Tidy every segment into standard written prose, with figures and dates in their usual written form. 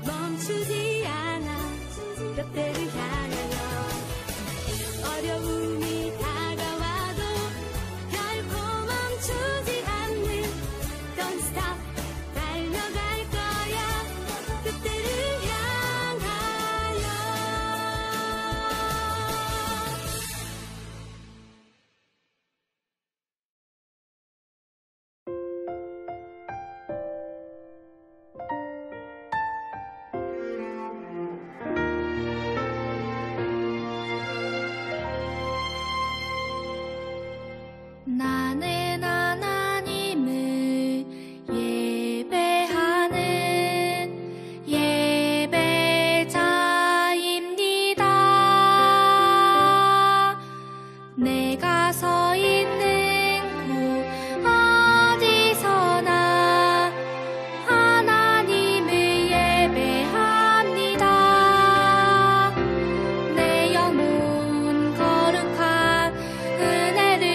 멈추지 않아 곁대를 향하여 어려움이 다가와도 결코 멈추지 않는 Don't stop 달려갈 거야 곁대를 향하여 나는 하나님을 예배하는 예배자입니다. 내가 서 있는 곳 어디서나 하나님을 예배합니다. 내 영혼 거룩한 은혜를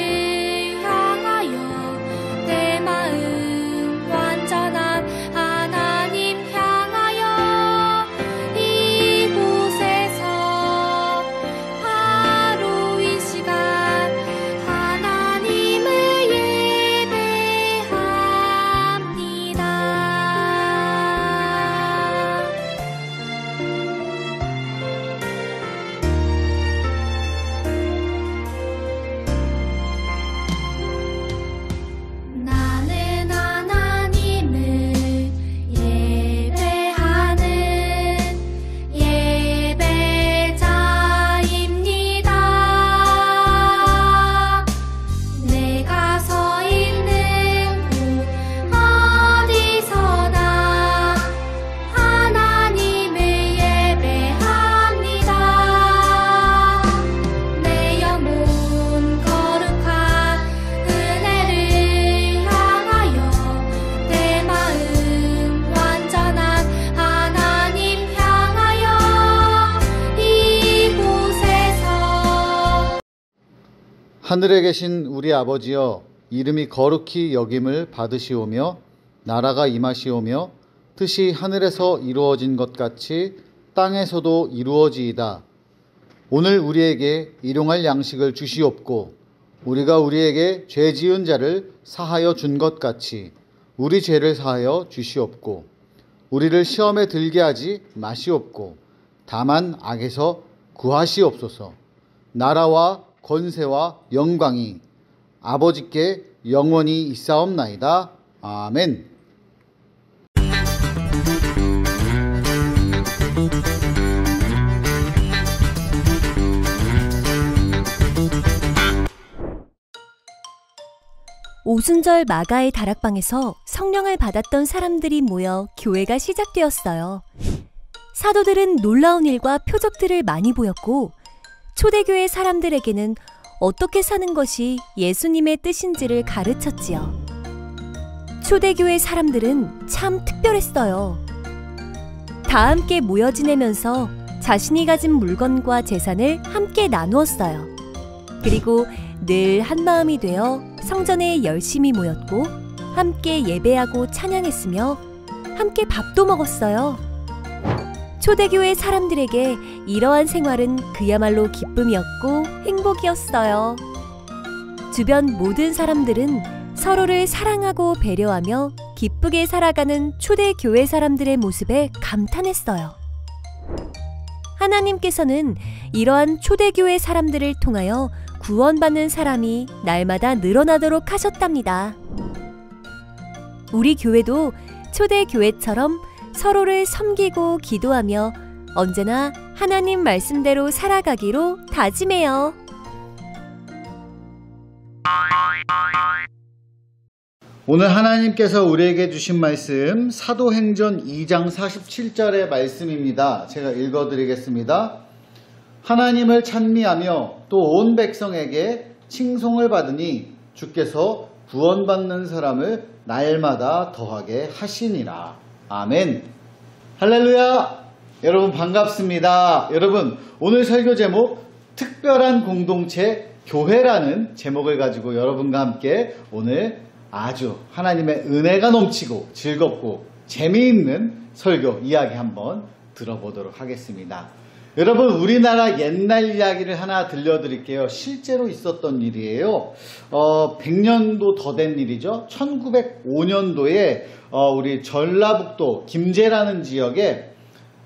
내 마음 완전한 하나님 향하여 이곳에서 바로 이 시간 하나님을 예배합니다. 나는 하나님을 예배하는 예배자입니다. 내가 서 있는 곳 어디서나 하나님을 예배합니다. 내 영혼 거룩한 은혜를 향하여 내 마음 완전한 하나님 향하여 이곳에서 하늘에 계신 우리 아버지여, 이름이 거룩히 여김을 받으시오며 나라가 임하시오며 뜻이 하늘에서 이루어진 것 같이 땅에서도 이루어지이다. 오늘 우리에게 일용할 양식을 주시옵고 우리가 우리에게 죄 지은 자를 사하여 준 것 같이 우리 죄를 사하여 주시옵고 우리를 시험에 들게 하지 마시옵고 다만 악에서 구하시옵소서. 나라와 권세와 영광이 아버지께 영원히 있사옵나이다. 아멘. 오순절 마가의 다락방에서 성령을 받았던 사람들이 모여 교회가 시작되었어요. 사도들은 놀라운 일과 표적들을 많이 보였고 초대교회 사람들에게는 어떻게 사는 것이 예수님의 뜻인지를 가르쳤지요. 초대교회 사람들은 참 특별했어요. 다 함께 모여 지내면서 자신이 가진 물건과 재산을 함께 나누었어요. 그리고 늘 한마음이 되어 성전에 열심히 모였고 함께 예배하고 찬양했으며 함께 밥도 먹었어요. 초대교회 사람들에게 이러한 생활은 그야말로 기쁨이었고 행복이었어요. 주변 모든 사람들은 서로를 사랑하고 배려하며 기쁘게 살아가는 초대교회 사람들의 모습에 감탄했어요. 하나님께서는 이러한 초대교회 사람들을 통하여 구원받는 사람이 날마다 늘어나도록 하셨답니다. 우리 교회도 초대교회처럼 서로를 섬기고 기도하며 언제나 하나님 말씀대로 살아가기로 다짐해요. 오늘 하나님께서 우리에게 주신 말씀 사도행전 2장 47절의 말씀입니다. 제가 읽어드리겠습니다. 하나님을 찬미하며 또 온 백성에게 칭송을 받으니 주께서 구원받는 사람을 날마다 더하게 하시니라. 아멘. 할렐루야. 여러분 반갑습니다. 여러분 오늘 설교 제목 특별한 공동체 교회라는 제목을 가지고 여러분과 함께 오늘 아주 하나님의 은혜가 넘치고 즐겁고 재미있는 설교 이야기 한번 들어보도록 하겠습니다. 여러분, 우리나라 옛날 이야기를 하나 들려드릴게요. 실제로 있었던 일이에요. 100년도 더 된 일이죠. 1905년도에 우리 전라북도 김제라는 지역에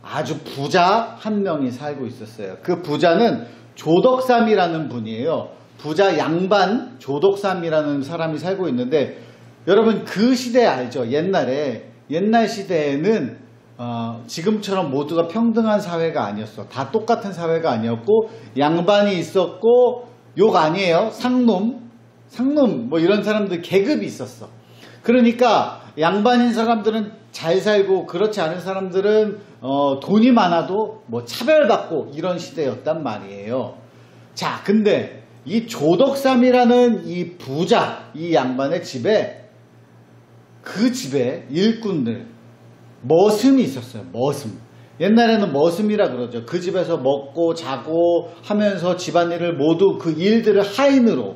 아주 부자 한 명이 살고 있었어요. 그 부자는 조덕삼이라는 분이에요. 부자 양반 조덕삼이라는 사람이 살고 있는데, 여러분 그 시대 알죠? 옛날 시대에는 지금처럼 모두가 평등한 사회가 아니었어. 다 똑같은 사회가 아니었고, 양반이 있었고, 욕 아니에요. 상놈 뭐 이런 사람들 계급이 있었어. 그러니까 양반인 사람들은 잘 살고, 그렇지 않은 사람들은 돈이 많아도 뭐 차별받고 이런 시대였단 말이에요. 자, 근데 이 조덕삼이라는 이 부자, 이 양반의 집에, 그 집에 일꾼들, 머슴이 있었어요. 머슴. 옛날에는 머슴이라 그러죠. 그 집에서 먹고 자고 하면서 집안일을 모두 그 일들을 하인으로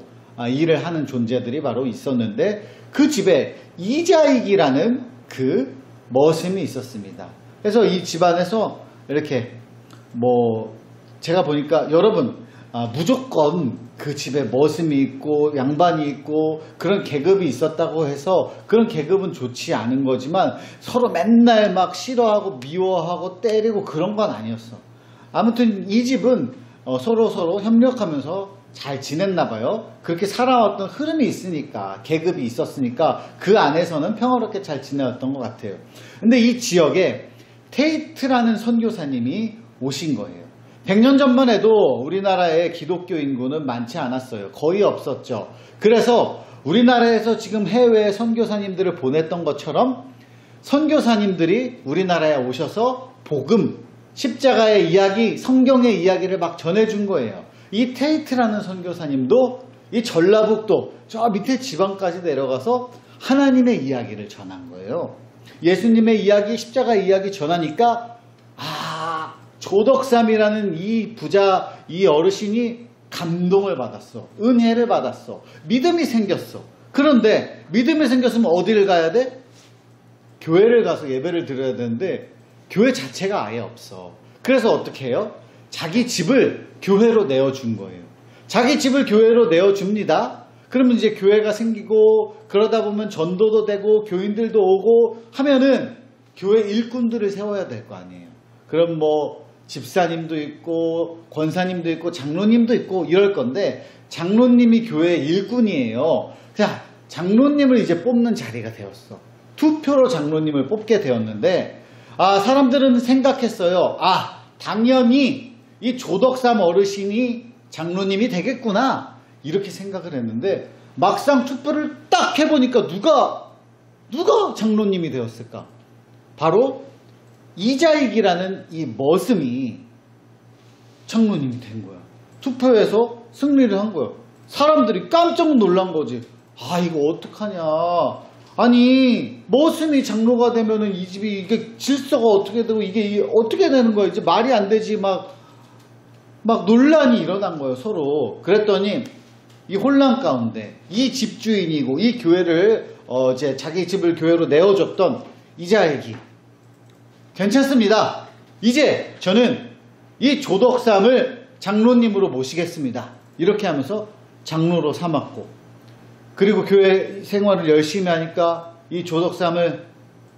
일을 하는 존재들이 바로 있었는데, 그 집에 이자익이라는 그 머슴이 있었습니다. 그래서 이 집안에서 이렇게 제가 보니까 여러분, 무조건 그 집에 머슴이 있고 양반이 있고 그런 계급이 있었다고 해서 그런 계급은 좋지 않은 거지만, 서로 맨날 막 싫어하고 미워하고 때리고 그런 건 아니었어. 아무튼 이 집은 서로 협력하면서 잘 지냈나 봐요. 그렇게 살아왔던 흐름이 있으니까, 계급이 있었으니까 그 안에서는 평화롭게 잘 지내왔던 것 같아요. 근데 이 지역에 테이트라는 선교사님이 오신 거예요. 100년 전만 해도 우리나라의 기독교 인구는 많지 않았어요. 거의 없었죠. 그래서 우리나라에서 지금 해외에 선교사님들을 보냈던 것처럼 선교사님들이 우리나라에 오셔서 복음, 십자가의 이야기, 성경의 이야기를 막 전해준 거예요. 이 테이트라는 선교사님도 이 전라북도 저 밑에 지방까지 내려가서 하나님의 이야기를 전한 거예요. 예수님의 이야기, 십자가 이야기 전하니까 조덕삼이라는 이 부자, 이 어르신이 감동을 받았어. 은혜를 받았어. 믿음이 생겼어. 그런데 믿음이 생겼으면 어디를 가야 돼? 교회를 가서 예배를 드려야 되는데 교회 자체가 아예 없어. 그래서 어떻게 해요? 자기 집을 교회로 내어준 거예요. 자기 집을 교회로 내어줍니다. 그러면 이제 교회가 생기고, 그러다 보면 전도도 되고 교인들도 오고 하면은 교회 일꾼들을 세워야 될 거 아니에요. 그럼 집사님도 있고 권사님도 있고 장로님도 있고 이럴 건데, 장로님이 교회 일꾼이에요. 자, 장로님을 이제 뽑는 자리가 되었어. 투표로 장로님을 뽑게 되었는데, 사람들은 생각했어요. 당연히 이 조덕삼 어르신이 장로님이 되겠구나, 이렇게 생각을 했는데, 막상 투표를 딱 해보니까 누가 장로님이 되었을까? 바로 이자익이라는 이 머슴이 장로님이 된 거야. 투표에서 승리를 한 거야. 사람들이 깜짝 놀란 거지. 이거 어떡하냐. 아니, 머슴이 장로가 되면은 이 집이 이게 질서가 어떻게 되고 이게 어떻게 되는 거야. 이제 말이 안 되지. 막 논란이 일어난 거예요, 서로. 그랬더니 이 혼란 가운데 이 집주인이고 이 교회를 이제 자기 집을 교회로 내어줬던 이자익이, 괜찮습니다. 이제 저는 이 조덕삼을 장로님으로 모시겠습니다. 이렇게 하면서 장로로 삼았고, 그리고 교회 생활을 열심히 하니까 이 조덕삼을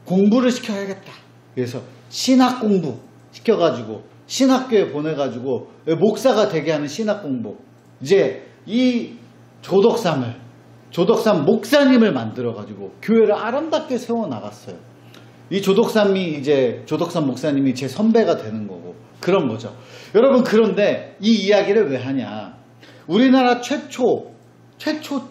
공부를 시켜야겠다. 그래서 신학 공부 시켜가지고 신학교에 보내가지고 목사가 되게 하는 신학 공부. 이제 이 조덕삼 목사님을 만들어가지고 교회를 아름답게 세워나갔어요. 이 조덕삼 목사님이 제 선배가 되는 거고 그런 거죠. 여러분, 그런데 이 이야기를 왜 하냐? 우리나라 최초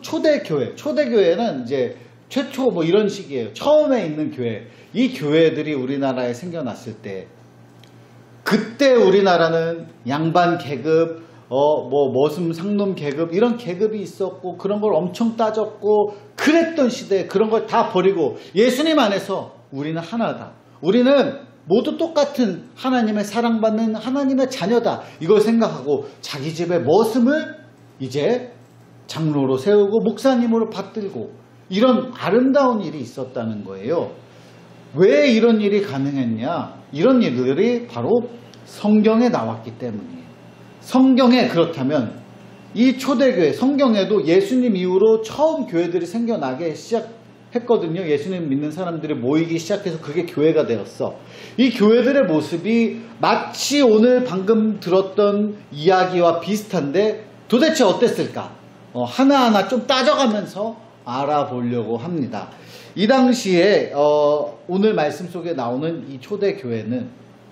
초대교회는 이제 최초 이런 식이에요. 처음에 있는 교회. 이 교회들이 우리나라에 생겨났을 때, 그때 우리나라는 양반 계급, 머슴 상놈 계급, 이런 계급이 있었고, 그런 걸 엄청 따졌고 그랬던 시대에 그런 걸 다 버리고 예수님 안에서 우리는 하나다. 우리는 모두 똑같은 하나님의 사랑받는 하나님의 자녀다. 이걸 생각하고 자기 집의 머슴을 이제 장로로 세우고 목사님으로 받들고, 이런 아름다운 일이 있었다는 거예요. 왜 이런 일이 가능했냐? 이런 일들이 바로 성경에 나왔기 때문이에요. 성경에 그렇다면 이 초대교회, 성경에도 예수님 이후로 처음 교회들이 생겨나게 시작했거든요. 예수님 믿는 사람들이 모이기 시작해서 그게 교회가 되었어. 이 교회들의 모습이 마치 오늘 방금 들었던 이야기와 비슷한데 도대체 어땠을까? 하나하나 좀 따져가면서 알아보려고 합니다. 이 당시에 오늘 말씀 속에 나오는 이 초대교회는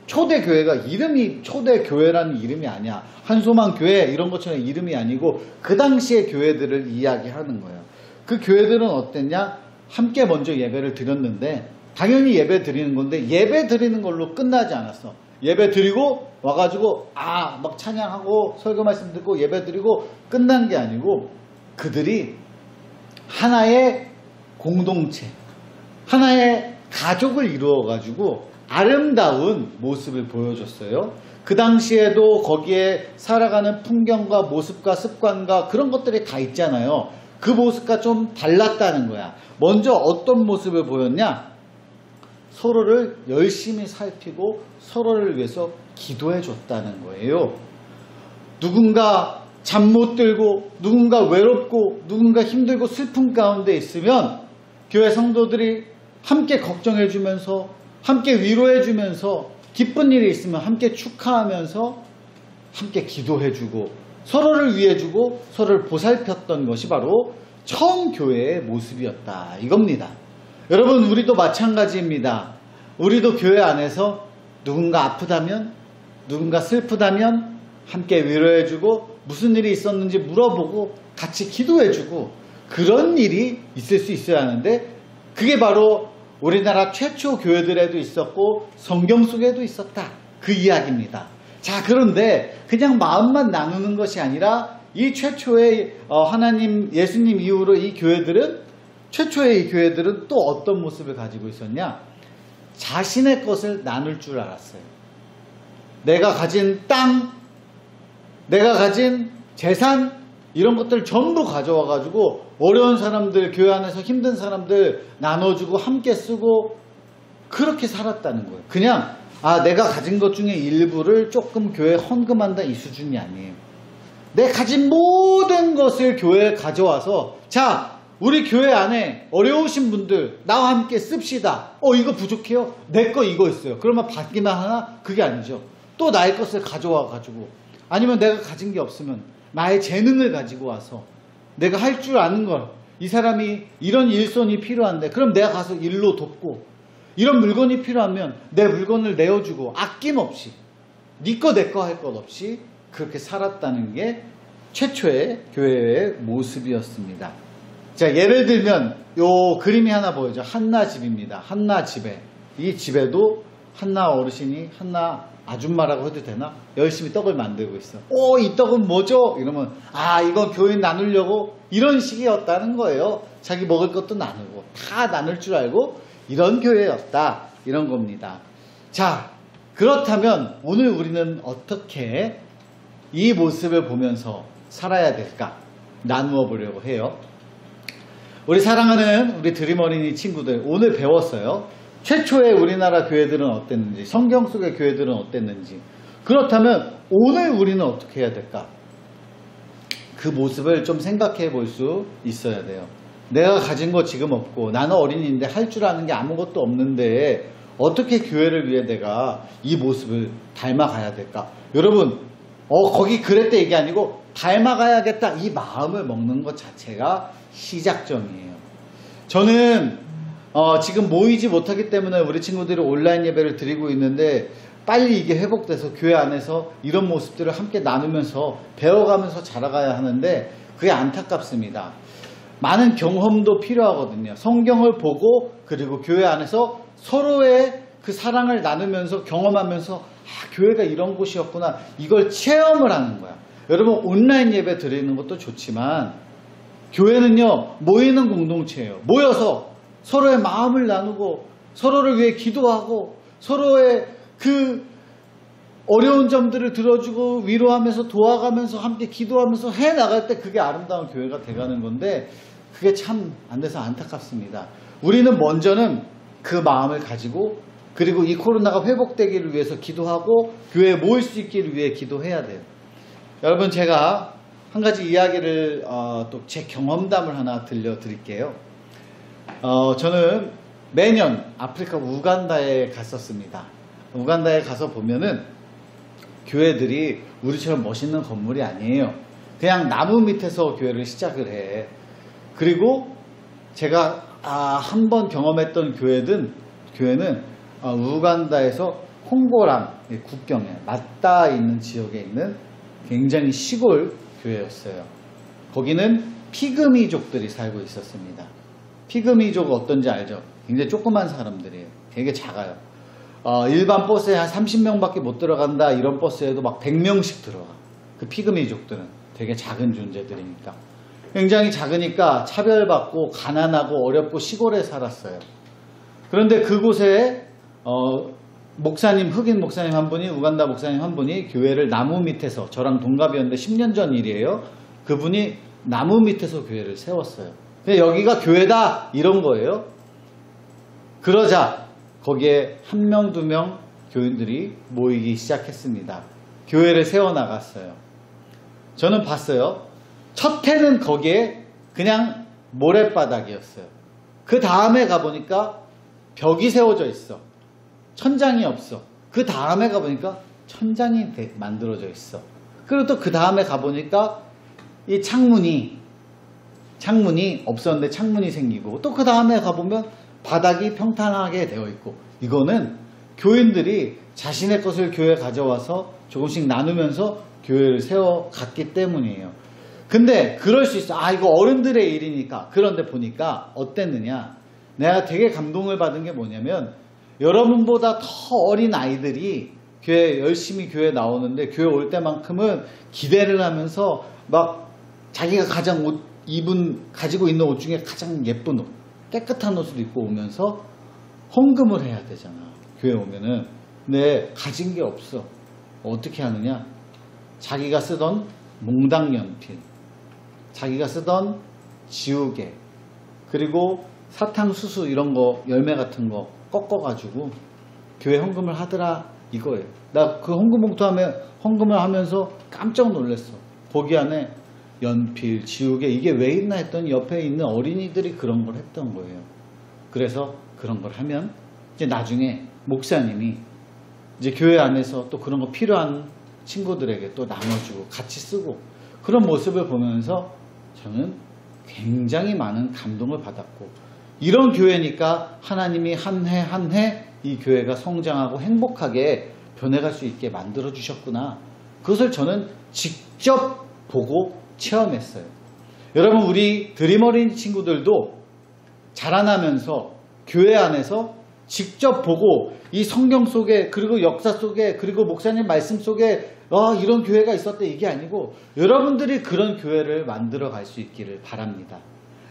초대교회가 이름이 초대교회라는 이름이 아니야. 한소망교회 이런 것처럼 이름이 아니고 그 당시의 교회들을 이야기하는 거예요. 그 교회들은 어땠냐? 함께 먼저 예배를 드렸는데 당연히 예배 드리는 건데 예배 드리는 걸로 끝나지 않았어. 예배 드리고 와가지고 막 찬양하고 설교 말씀 듣고 예배 드리고 끝난 게 아니고 그들이 하나의 공동체, 하나의 가족을 이루어가지고 아름다운 모습을 보여줬어요. 그 당시에도 거기에 살아가는 풍경과 모습과 습관과 그런 것들이 다 있잖아요. 그 모습과 좀 달랐다는 거야. 먼저 어떤 모습을 보였냐? 서로를 열심히 살피고 서로를 위해서 기도해 줬다는 거예요. 누군가 잠 못 들고 누군가 외롭고 누군가 힘들고 슬픔 가운데 있으면 교회 성도들이 함께 걱정해 주면서 함께 위로해 주면서 기쁜 일이 있으면 함께 축하하면서 함께 기도해 주고 서로를 위해 주고 서로를 보살폈던 것이 바로 처음 교회의 모습이었다 이겁니다. 여러분 우리도 마찬가지입니다. 우리도 교회 안에서 누군가 아프다면 누군가 슬프다면 함께 위로해 주고 무슨 일이 있었는지 물어보고 같이 기도해 주고 그런 일이 있을 수 있어야 하는데 그게 바로 우리나라 최초 교회들에도 있었고 성경 속에도 있었다 그 이야기입니다. 자 그런데 그냥 마음만 나누는 것이 아니라 이 최초의 하나님 예수님 이후로 이 교회들은 최초의 이 교회들은 또 어떤 모습을 가지고 있었냐? 자신의 것을 나눌 줄 알았어요. 내가 가진 땅, 내가 가진 재산 이런 것들 전부 가져와 가지고 어려운 사람들 교회 안에서 힘든 사람들 나눠주고 함께 쓰고 그렇게 살았다는 거예요. 그냥 내가 가진 것 중에 일부를 조금 교회에 헌금한다 이 수준이 아니에요. 내 가진 모든 것을 교회에 가져와서 자 우리 교회 안에 어려우신 분들 나와 함께 씁시다. 이거 부족해요? 내 거 이거 있어요. 그러면 받기만 하나? 그게 아니죠. 또 나의 것을 가져와 가지고 아니면 내가 가진 게 없으면 나의 재능을 가지고 와서 내가 할 줄 아는 걸 이 사람이 이런 일손이 필요한데 그럼 내가 가서 일로 돕고 이런 물건이 필요하면 내 물건을 내어주고 아낌없이 네 거 내 거 할 것 없이 그렇게 살았다는 게 최초의 교회의 모습이었습니다. 자 예를 들면 요 그림이 하나 보이죠. 한나 집입니다. 한나 집에 이 집에도 한나 어르신이 한나 아줌마라고 해도 되나? 열심히 떡을 만들고 있어. 이 떡은 뭐죠? 이러면 이건 교회 나누려고 이런 식이었다는 거예요. 자기 먹을 것도 나누고 다 나눌 줄 알고 이런 교회였다 이런 겁니다. 자 그렇다면 오늘 우리는 어떻게 이 모습을 보면서 살아야 될까? 나누어 보려고 해요. 우리 사랑하는 우리 드림 어린이 친구들 오늘 배웠어요. 최초의 우리나라 교회들은 어땠는지 성경 속의 교회들은 어땠는지 그렇다면 오늘 우리는 어떻게 해야 될까? 그 모습을 좀 생각해 볼 수 있어야 돼요. 내가 가진 거 지금 없고 나는 어린이인데 할 줄 아는 게 아무것도 없는데 어떻게 교회를 위해 내가 이 모습을 닮아가야 될까? 여러분 거기 그랬대 얘기 아니고 닮아가야겠다 이 마음을 먹는 것 자체가 시작점이에요. 저는 지금 모이지 못하기 때문에 우리 친구들이 온라인 예배를 드리고 있는데 빨리 이게 회복돼서 교회 안에서 이런 모습들을 함께 나누면서 배워가면서 자라가야 하는데 그게 안타깝습니다. 많은 경험도 필요하거든요. 성경을 보고 그리고 교회 안에서 서로의 그 사랑을 나누면서 경험하면서 교회가 이런 곳이었구나 이걸 체험을 하는 거야. 여러분 온라인 예배 드리는 것도 좋지만 교회는요 모이는 공동체예요. 모여서 서로의 마음을 나누고 서로를 위해 기도하고 서로의 그 어려운 점들을 들어주고 위로하면서 도와가면서 함께 기도하면서 해나갈 때 그게 아름다운 교회가 돼가는 건데 그게 참 안 돼서 안타깝습니다. 우리는 먼저는 그 마음을 가지고 그리고 이 코로나가 회복되기를 위해서 기도하고 교회에 모일 수 있기를 위해 기도해야 돼요. 여러분 제가 한 가지 이야기를 또 제 경험담을 하나 들려드릴게요. 저는 매년 아프리카 우간다에 갔었습니다. 우간다에 가서 보면은 교회들이 우리처럼 멋있는 건물이 아니에요. 그냥 나무 밑에서 교회를 시작을 해. 그리고 제가 한 번 경험했던 교회는 우간다에서 홍고랑 국경에 맞닿아 있는 지역에 있는 굉장히 시골 교회였어요. 거기는 피그미족들이 살고 있었습니다. 피그미족 어떤지 알죠? 굉장히 조그만 사람들이에요. 되게 작아요. 일반 버스에 한 30명밖에 못 들어간다 이런 버스에도 막 100명씩 들어가. 그 피그미족들은 되게 작은 존재들이니까. 굉장히 작으니까 차별받고 가난하고 어렵고 시골에 살았어요. 그런데 그곳에 목사님, 흑인 목사님 한 분이, 우간다 목사님 한 분이 교회를 나무 밑에서, 저랑 동갑이었는데 10년 전 일이에요. 그분이 나무 밑에서 교회를 세웠어요. 근데 여기가 교회다 이런 거예요. 그러자 거기에 1명, 2명 교인들이 모이기 시작했습니다. 교회를 세워나갔어요. 저는 봤어요. 첫 해는 거기에 그냥 모래바닥이었어요. 그 다음에 가보니까 벽이 세워져 있어. 천장이 없어. 그 다음에 가보니까 천장이 만들어져 있어. 그리고 또 그 다음에 가보니까 이 창문이 없었는데 창문이 생기고, 또 그 다음에 가보면 바닥이 평탄하게 되어 있고, 이거는 교인들이 자신의 것을 교회에 가져와서 조금씩 나누면서 교회를 세워갔기 때문이에요. 근데 그럴 수 있어. 이거 어른들의 일이니까. 그런데 보니까 어땠느냐. 내가 되게 감동을 받은 게 뭐냐면, 여러분보다 더 어린 아이들이 열심히 교회에 나오는데, 교회 올 때만큼은 기대를 하면서 막 자기가 가지고 있는 옷 중에 가장 예쁜 옷, 깨끗한 옷을 입고 오면서 헌금을 해야 되잖아. 교회 오면은. 근데 가진 게 없어. 어떻게 하느냐. 자기가 쓰던 몽당 연필, 자기가 쓰던 지우개, 그리고 사탕수수 이런 거, 열매 같은 거 꺾어가지고 교회 헌금을 하더라 이거예요. 나 그 헌금을 하면서 깜짝 놀랐어. 거기 안에 연필, 지우개 이게 왜 있나 했더니 옆에 있는 어린이들이 그런 걸 했던 거예요. 그래서 그런 걸 하면 이제 나중에 목사님이 이제 교회 안에서 또 그런 거 필요한 친구들에게 또 나눠주고 같이 쓰고, 그런 모습을 보면서 저는 굉장히 많은 감동을 받았고, 이런 교회니까 하나님이 한 해 한 해 이 교회가 성장하고 행복하게 변해갈 수 있게 만들어 주셨구나. 그것을 저는 직접 보고 체험했어요. 여러분, 우리 드림어린 친구들도 자라나면서 교회 안에서 직접 보고 이 성경 속에, 그리고 역사 속에, 그리고 목사님 말씀 속에 이런 교회가 있었대 이게 아니고, 여러분들이 그런 교회를 만들어 갈 수 있기를 바랍니다.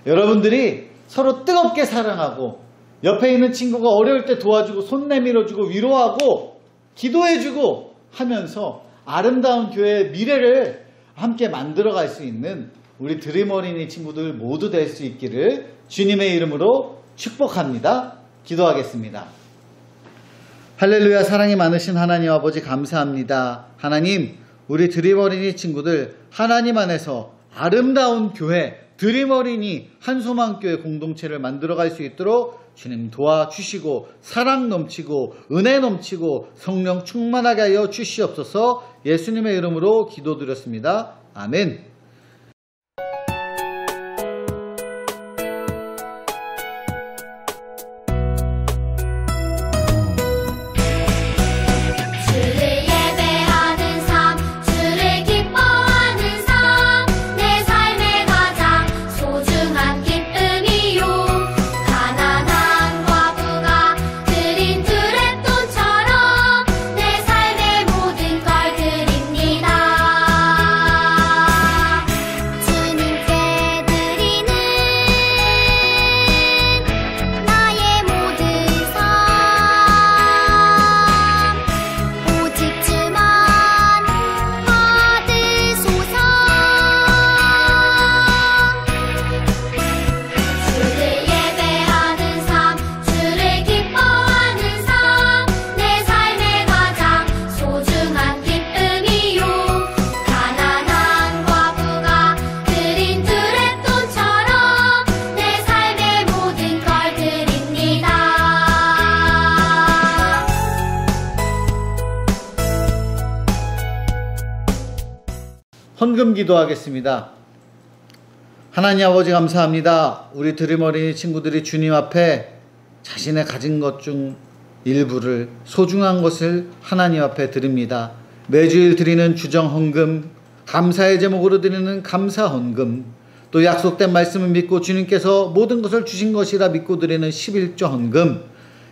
여러분들이 서로 뜨겁게 사랑하고, 옆에 있는 친구가 어려울 때 도와주고, 손 내밀어주고, 위로하고, 기도해주고 하면서 아름다운 교회의 미래를 함께 만들어 갈 수 있는 우리 드림어린이 친구들 모두 될 수 있기를 주님의 이름으로 축복합니다. 기도하겠습니다. 할렐루야. 사랑이 많으신 하나님 아버지 감사합니다. 하나님, 우리 드림어린이 친구들 하나님 안에서 아름다운 교회, 드림어린이 한소망교회 공동체를 만들어갈 수 있도록 주님 도와주시고, 사랑 넘치고 은혜 넘치고 성령 충만하게 하여 주시옵소서. 예수님의 이름으로 기도드렸습니다. 아멘. 헌금 기도하겠습니다. 하나님 아버지 감사합니다. 우리 드림어린이 친구들이 주님 앞에 자신의 가진 것 중 일부를, 소중한 것을 하나님 앞에 드립니다. 매주일 드리는 주정 헌금, 감사의 제목으로 드리는 감사 헌금, 또 약속된 말씀을 믿고 주님께서 모든 것을 주신 것이라 믿고 드리는 11조 헌금,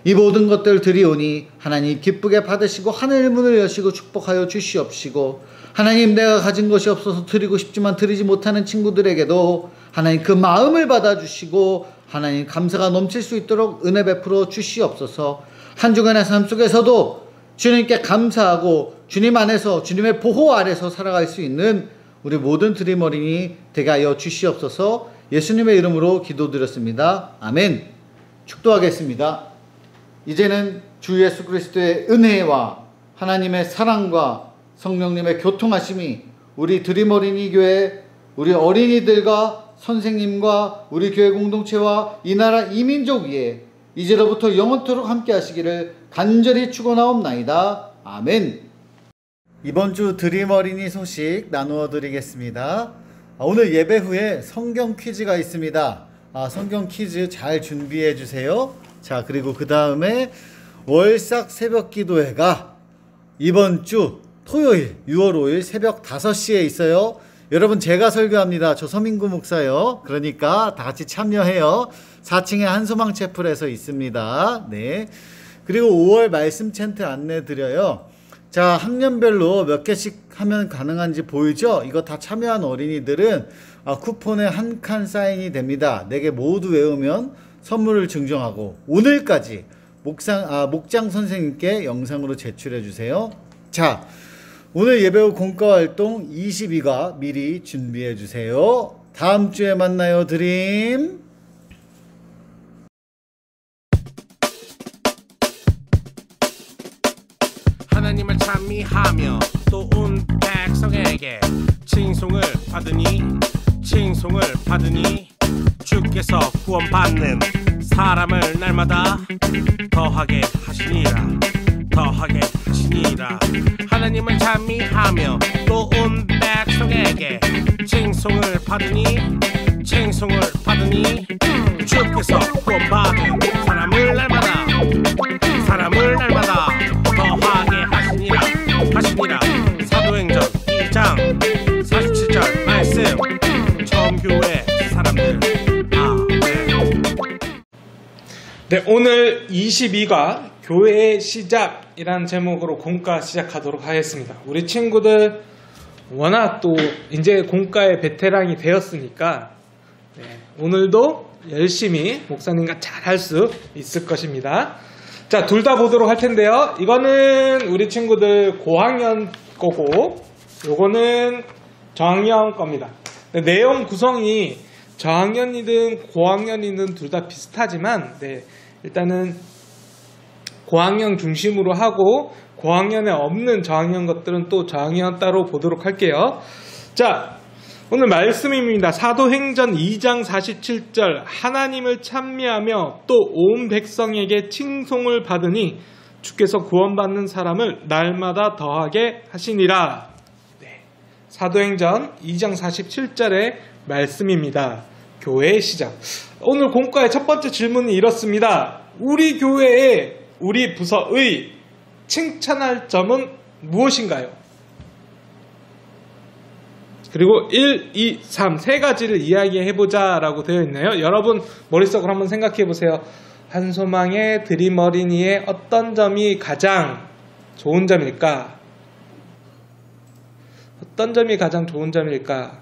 이 모든 것들 드리오니 하나님 기쁘게 받으시고 하늘 문을 여시고 축복하여 주시옵시고, 하나님 내가 가진 것이 없어서 드리고 싶지만 드리지 못하는 친구들에게도 하나님 그 마음을 받아주시고 하나님 감사가 넘칠 수 있도록 은혜 베풀어 주시옵소서. 한 주간의 삶 속에서도 주님께 감사하고 주님 안에서, 주님의 보호 아래서 살아갈 수 있는 우리 모든 드림어린이 되게 하여 주시옵소서. 예수님의 이름으로 기도드렸습니다. 아멘. 축도하겠습니다. 이제는 주 예수 그리스도의 은혜와 하나님의 사랑과 성령님의 교통하심이 우리 드림어린이 교회, 우리 어린이들과 선생님과 우리 교회 공동체와 이 나라 이민족 위에 이제로부터 영원토록 함께 하시기를 간절히 축원하옵나이다. 아멘. 이번 주 드림어린이 소식 나누어 드리겠습니다. 오늘 예배 후에 성경 퀴즈가 있습니다. 성경 퀴즈 잘 준비해 주세요. 자, 그리고 그 다음에 월삭 새벽 기도회가 이번 주 토요일 6월 5일 새벽 5시에 있어요. 여러분, 제가 설교합니다. 저 서민구 목사요. 그러니까 다 같이 참여해요. 4층에 한소망 채플에서 있습니다. 네. 그리고 5월 말씀 챈트 안내 드려요. 자, 학년별로 몇 개씩 하면 가능한지 보이죠? 이거 다 참여한 어린이들은 쿠폰에 한 칸 사인이 됩니다. 4개 모두 외우면 선물을 증정하고 오늘까지 목장 선생님께 영상으로 제출해 주세요. 자, 오늘 예배 후 공과 활동 22가 미리 준비해 주세요. 다음 주에 만나요, 드림. 하나님을 찬미하며 또 온 백성에게 칭송을 받으니 주께서 구원받는 사람을 날마다 더하게 하시니라. 하나님을 찬미하며 또 온 백성에게 칭송을 받으니 주께서 구원받은 사람을 날마다 더하게 하시니라. 사도행전 2장 47절 말씀. 처음 교회 사람들, 아멘. 네, 오늘 22가 교회의 시작이라는 제목으로 공과 시작하도록 하겠습니다. 우리 친구들 워낙 또 이제 공과의 베테랑이 되었으니까 오늘도 열심히 목사님과 잘 할 수 있을 것입니다. 자, 둘 다 보도록 할 텐데요. 이거는 우리 친구들 고학년 거고, 요거는 저학년 겁니다. 내용 구성이 저학년이든 고학년이든 둘 다 비슷하지만, 일단은 고학년 중심으로 하고 고학년에 없는 저학년 것들은 또 저학년 따로 보도록 할게요. 자, 오늘 말씀입니다. 사도행전 2장 47절. 하나님을 찬미하며 또 온 백성에게 칭송을 받으니 주께서 구원받는 사람을 날마다 더하게 하시니라. 사도행전 2장 47절의 말씀입니다. 교회의 시작. 오늘 공과의 첫 번째 질문이 이렇습니다. 우리 교회의, 우리 부서의 칭찬할 점은 무엇인가요? 그리고 1, 2, 3 세 가지를 이야기해보자 라고 되어 있네요. 여러분 머릿속으로 한번 생각해보세요. 한소망의 드림어린이의 어떤 점이 가장 좋은 점일까? 어떤 점이 가장 좋은 점일까?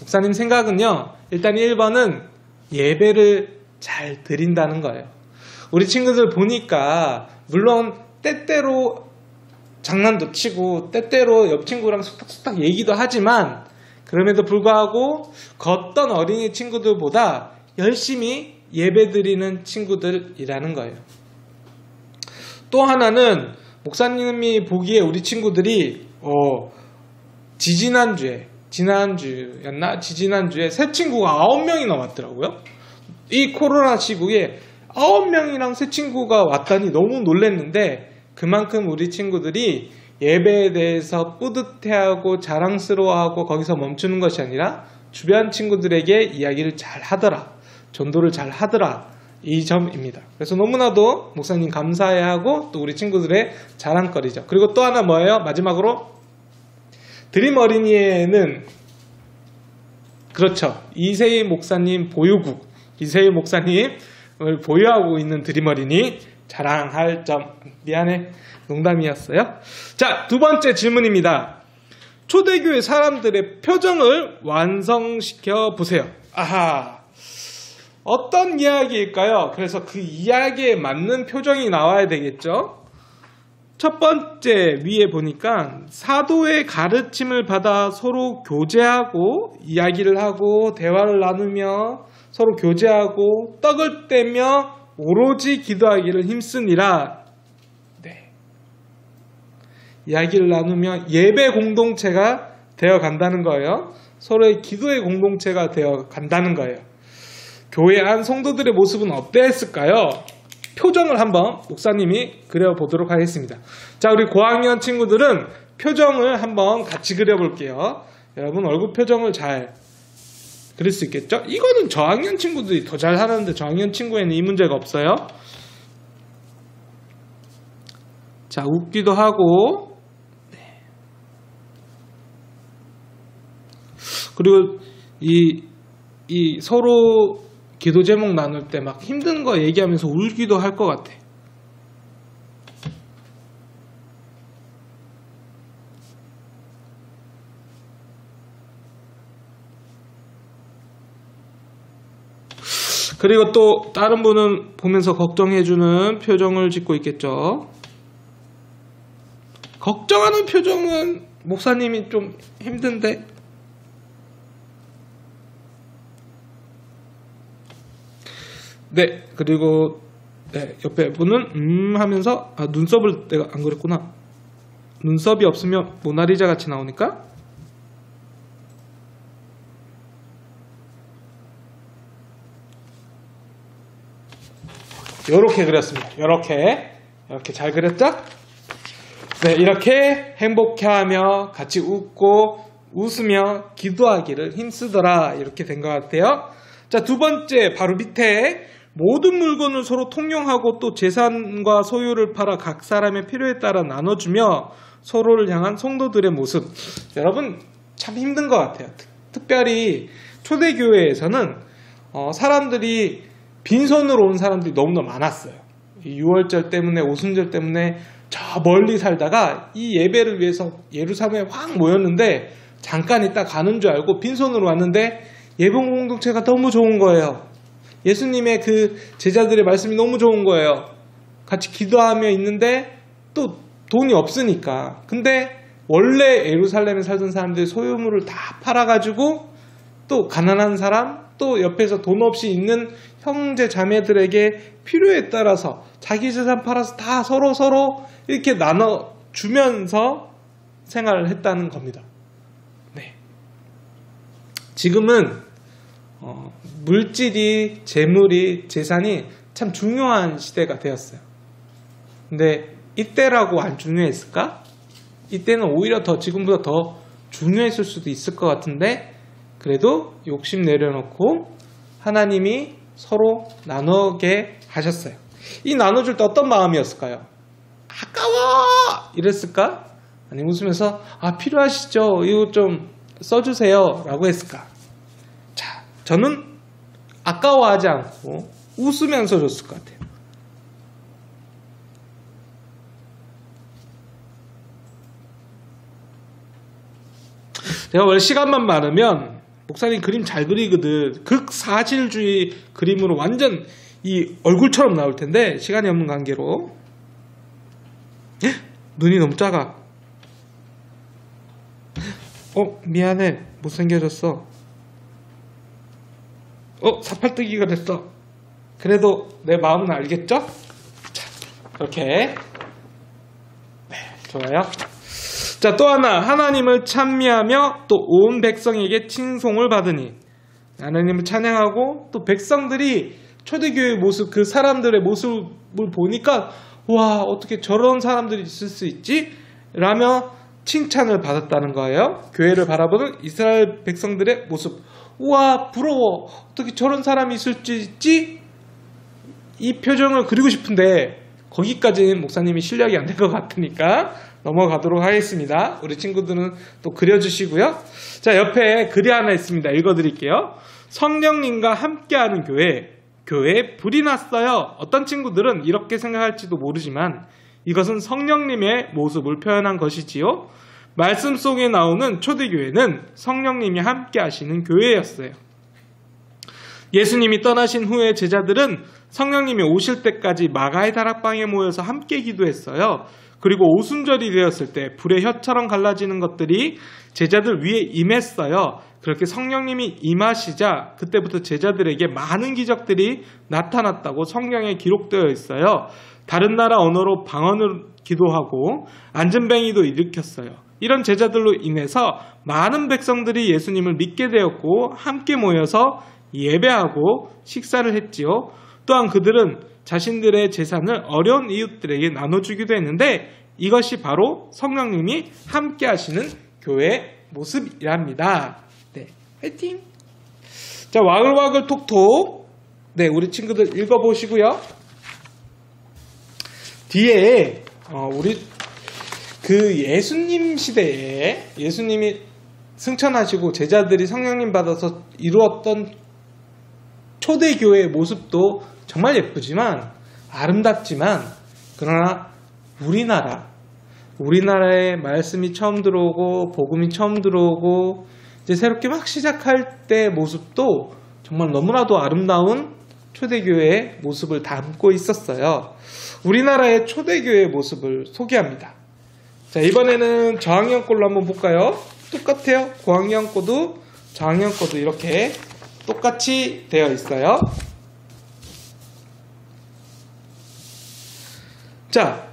목사님 생각은요, 일단 1번은 예배를 잘 드린다는 거예요. 우리 친구들 보니까 물론 때때로 장난도 치고 때때로 옆 친구랑 속닥속닥 얘기도 하지만, 그럼에도 불구하고 걷던 어린이 친구들보다 열심히 예배드리는 친구들이라는 거예요. 또 하나는 목사님이 보기에 우리 친구들이 지지난주에 새 친구가 9명이나 왔더라고요. 이 코로나 시국에 9명이랑 새 친구가 왔다니 너무 놀랐는데, 그만큼 우리 친구들이 예배에 대해서 뿌듯해하고 자랑스러워하고 거기서 멈추는 것이 아니라 주변 친구들에게 이야기를 잘 하더라, 전도를 잘 하더라, 이 점입니다. 그래서 너무나도 목사님 감사해하고 또 우리 친구들의 자랑거리죠. 그리고 또 하나 뭐예요? 마지막으로 드림 어린이에는 그렇죠, 이세희 목사님 보유국, 이세희 목사님을 보유하고 있는 드림 어린이 자랑할 점. 미안해, 농담이었어요. 자, 두 번째 질문입니다. 초대교회 사람들의 표정을 완성시켜 보세요. 아하, 어떤 이야기일까요? 그래서 그 이야기에 맞는 표정이 나와야 되겠죠. 첫 번째 위에 보니까 사도의 가르침을 받아 서로 교제하고 이야기를 하고 대화를 나누며 서로 교제하고 떡을 떼며 오로지 기도하기를 힘쓰니라. 네. 이야기를 나누며 예배 공동체가 되어 간다는 거예요. 서로의 기도의 공동체가 되어 간다는 거예요. 교회 안 성도들의 모습은 어땠을까요? 표정을 한번 목사님이 그려보도록 하겠습니다. 자, 우리 고학년 친구들은 표정을 한번 같이 그려볼게요. 여러분 얼굴 표정을 잘 그릴 수 있겠죠? 이거는 저학년 친구들이 더 잘 하는데 저학년 친구에는 이 문제가 없어요. 자, 웃기도 하고, 네. 그리고 이 서로 기도 제목 나눌 때 막 힘든 거 얘기하면서 울기도 할 것 같아. 그리고 또 다른 분은 보면서 걱정해주는 표정을 짓고 있겠죠. 걱정하는 표정은 목사님이 좀 힘든데. 네, 그리고 네, 옆에 분은 하면서 눈썹을 내가 안 그렸구나. 눈썹이 없으면 모나리자 같이 나오니까. 요렇게 그렸습니다. 요렇게 잘 그렸죠? 네, 이렇게 행복해하며 같이 웃고 웃으며 기도하기를 힘쓰더라, 이렇게 된 것 같아요. 자, 두 번째 바로 밑에 모든 물건을 서로 통용하고 또 재산과 소유를 팔아 각 사람의 필요에 따라 나눠주며 서로를 향한 성도들의 모습. 여러분 참 힘든 것 같아요. 특별히 초대교회에서는 사람들이 빈손으로 온 사람들이 너무나 많았어요. 이 6월절 때문에, 오순절 때문에 저 멀리 살다가 이 예배를 위해서 예루살렘에 확 모였는데 잠깐 있다 가는 줄 알고 빈손으로 왔는데 예배 공동체가 너무 좋은 거예요. 예수님의 그 제자들의 말씀이 너무 좋은 거예요. 같이 기도하며 있는데 또 돈이 없으니까. 근데 원래 예루살렘에 살던 사람들이 소유물을 다 팔아가지고 또 가난한 사람, 또 옆에서 돈 없이 있는 형제 자매들에게 필요에 따라서 자기 재산 팔아서 다 서로 이렇게 나눠주면서 생활을 했다는 겁니다. 네. 지금은 물질이, 재물이, 재산이 참 중요한 시대가 되었어요. 근데 이때라고 안 중요했을까? 이때는 오히려 더 지금보다 더 중요했을 수도 있을 것 같은데, 그래도 욕심 내려놓고 하나님이 서로 나누게 하셨어요. 이 나눠줄 때 어떤 마음이었을까요? 아까워! 이랬을까? 아니면 웃으면서 필요하시죠? 이거 좀 써주세요 라고 했을까? 자, 저는 아까워하지 않고 웃으면서 줬을 것 같아요. 제가 원래 시간만 많으면 목사님 그림 잘 그리거든. 극사실주의 그림으로 완전 이 얼굴처럼 나올 텐데 시간이 없는 관계로. 눈이 너무 작아. 미안해, 못생겨졌어. 사팔뜨기가 됐어. 그래도 내 마음은 알겠죠? 자, 그렇게. 네, 좋아요. 자, 또 하나, 하나님을 찬미하며 또 온 백성에게 칭송을 받으니. 하나님을 찬양하고 또 백성들이 초대교회의 모습, 그 사람들의 모습을 보니까 와, 어떻게 저런 사람들이 있을 수 있지? 라며 칭찬을 받았다는 거예요. 교회를 바라보는 이스라엘 백성들의 모습. 우와, 부러워. 어떻게 저런 사람이 있을 수 있지? 이 표정을 그리고 싶은데 거기까지는 목사님이 실력이 안 될 것 같으니까 넘어가도록 하겠습니다. 우리 친구들은 또 그려주시고요. 자, 옆에 글이 하나 있습니다. 읽어드릴게요. 성령님과 함께하는 교회에 불이 났어요. 어떤 친구들은 이렇게 생각할지도 모르지만 이것은 성령님의 모습을 표현한 것이지요. 말씀 속에 나오는 초대교회는 성령님이 함께 하시는 교회였어요. 예수님이 떠나신 후에 제자들은 성령님이 오실 때까지 마가의 다락방에 모여서 함께 기도했어요. 그리고 오순절이 되었을 때 불의 혀처럼 갈라지는 것들이 제자들 위에 임했어요. 그렇게 성령님이 임하시자 그때부터 제자들에게 많은 기적들이 나타났다고 성경에 기록되어 있어요. 다른 나라 언어로 방언을 기도하고 안전뱅이도 일으켰어요. 이런 제자들로 인해서 많은 백성들이 예수님을 믿게 되었고 함께 모여서 예배하고 식사를 했지요. 또한 그들은 자신들의 재산을 어려운 이웃들에게 나눠주기도 했는데 이것이 바로 성령님이 함께 하시는 교회의 모습이랍니다. 네, 화이팅! 자, 와글와글 톡톡. 네, 우리 친구들 읽어보시고요. 뒤에 우리 그 예수님 시대에 예수님이 승천하시고 제자들이 성령님 받아서 이루었던 초대교회의 모습도 정말 예쁘지만 아름답지만 그러나 우리나라에 말씀이 처음 들어오고 복음이 처음 들어오고 이제 새롭게 막 시작할 때 모습도 정말 너무나도 아름다운 초대교회의 모습을 담고 있었어요. 우리나라의 초대교회의 모습을 소개합니다. 자, 이번에는 저학년 걸로 한번 볼까요? 똑같아요. 고학년 거도 저학년 거도 이렇게 똑같이 되어 있어요. 자,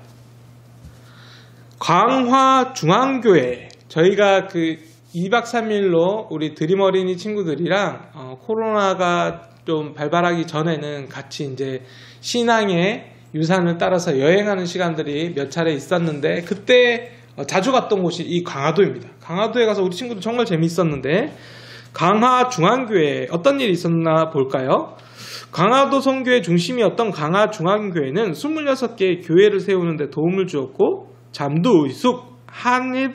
광화중앙교회. 저희가 그 2박 3일로 우리 드림 어린이 친구들이랑 코로나가 좀 발발하기 전에는 같이 이제 신앙의 유산을 따라서 여행하는 시간들이 몇 차례 있었는데 그때 자주 갔던 곳이 이 강화도입니다. 강화도에 가서 우리 친구들 정말 재미있었는데 강화중앙교회에 어떤 일이 있었나 볼까요? 강화도 선교의 중심이었던 강화중앙교회는 26개의 교회를 세우는 데 도움을 주었고 잠도, 의숙, 한일,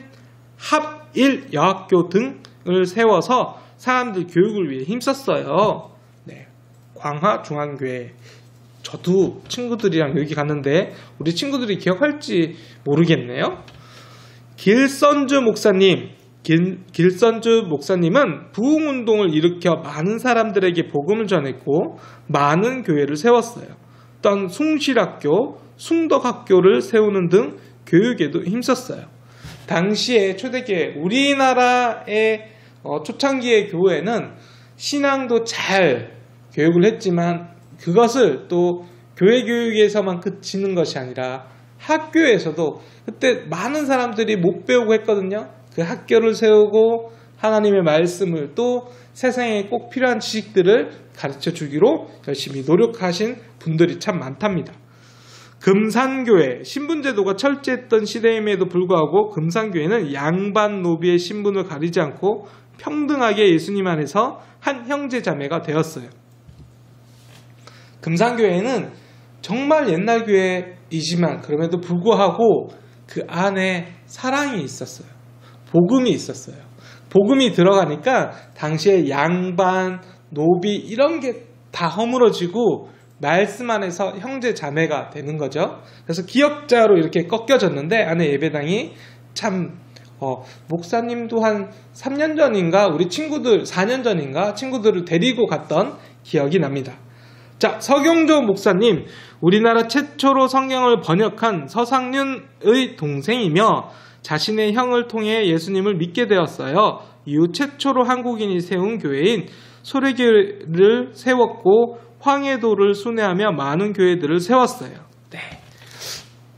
합일 여학교 등을 세워서 사람들 교육을 위해 힘썼어요. 네, 광화중앙교회. 저도 친구들이랑 여기 갔는데 우리 친구들이 기억할지 모르겠네요. 길선주 목사님은 부흥운동을 일으켜 많은 사람들에게 복음을 전했고 많은 교회를 세웠어요. 또한 숭실학교, 숭덕학교를 세우는 등 교육에도 힘썼어요. 당시에 초대교회, 우리나라의 초창기의 교회는 신앙도 잘 교육을 했지만 그것을 또 교회 교육에서만 그치는 것이 아니라 학교에서도 그때 많은 사람들이 못 배우고 했거든요. 그 학교를 세우고 하나님의 말씀을 또 세상에 꼭 필요한 지식들을 가르쳐 주기로 열심히 노력하신 분들이 참 많답니다. 금산교회, 신분제도가 철저했던 시대임에도 불구하고 금산교회는 양반 노비의 신분을 가리지 않고 평등하게 예수님 안에서 한 형제자매가 되었어요. 금산교회는 정말 옛날 교회이지만 그럼에도 불구하고 그 안에 사랑이 있었어요. 복음이 있었어요. 복음이 들어가니까 당시에 양반, 노비 이런 게 다 허물어지고 말씀 안에서 형제 자매가 되는 거죠. 그래서 기역자로 이렇게 꺾여졌는데 안에 예배당이 참 목사님도 한 3년 전인가 우리 친구들 4년 전인가 친구들을 데리고 갔던 기억이 납니다. 자, 서경조 목사님, 우리나라 최초로 성경을 번역한 서상륜의 동생이며 자신의 형을 통해 예수님을 믿게 되었어요. 이후 최초로 한국인이 세운 교회인 소래교회를 세웠고 황해도를 순회하며 많은 교회들을 세웠어요. 네.